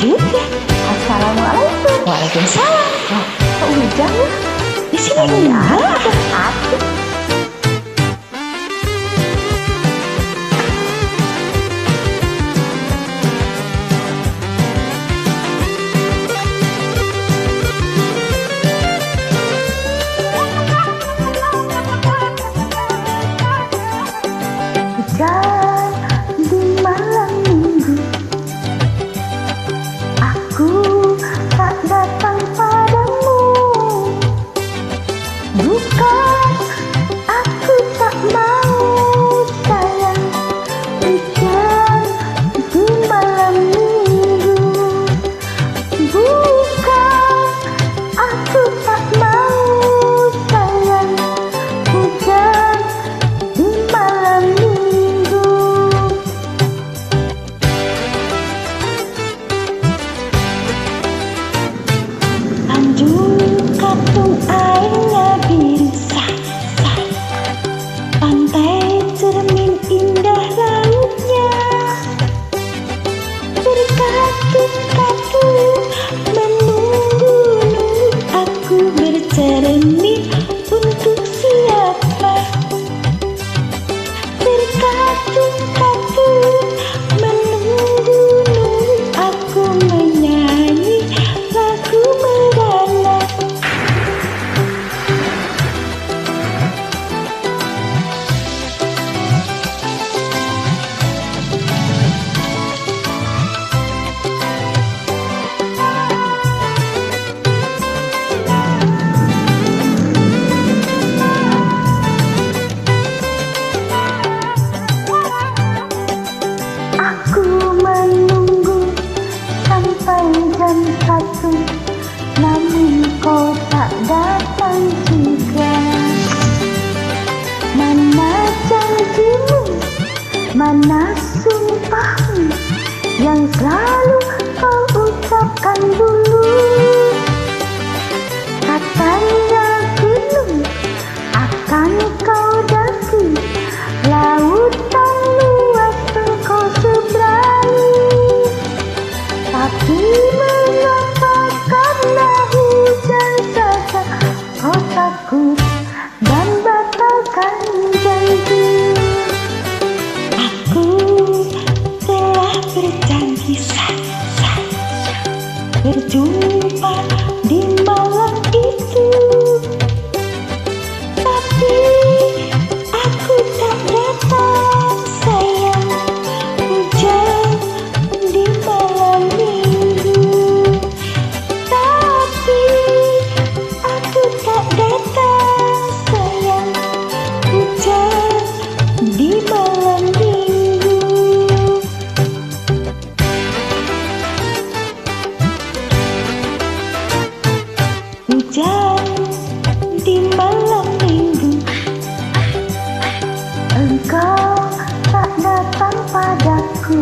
juga. Assalamualaikum. Waalaikumsalam. Kok hujan ya? Di sini enggak. Asik. Hujan di malam minggu, aku tak datang padamu. Bukan aku tak mau sayang, hujan di malam minggu. Bukan aku tak mau sayang, hujan di malam minggu. Tanjung Katung airnya biru sah-sah, pantai cermin indah lautnya, berkatu-katu menunggu aku bercermin untuk siapa. Berkatu-katu menunggu aku menyanyi lagu merana. Aku menunggu sampai jam 1, namun kau tak datang juga. Mana janjimu, mana sumpahmu yang selalu kau ucapkan dulu. Katanya gunung akan kau daki, lautan luas engkau seberangi. Tapi mengapa karena hujan saja kau takut dan batalkan janji? Aku telah berjanji sah-sah berjumpa di malam itu, tapi aku tak datang sayang, hujan di malam minggu. Tapi aku tak datang sayang, hujan di malam minggu. Hujan di malam minggu, engkau tak datang padaku.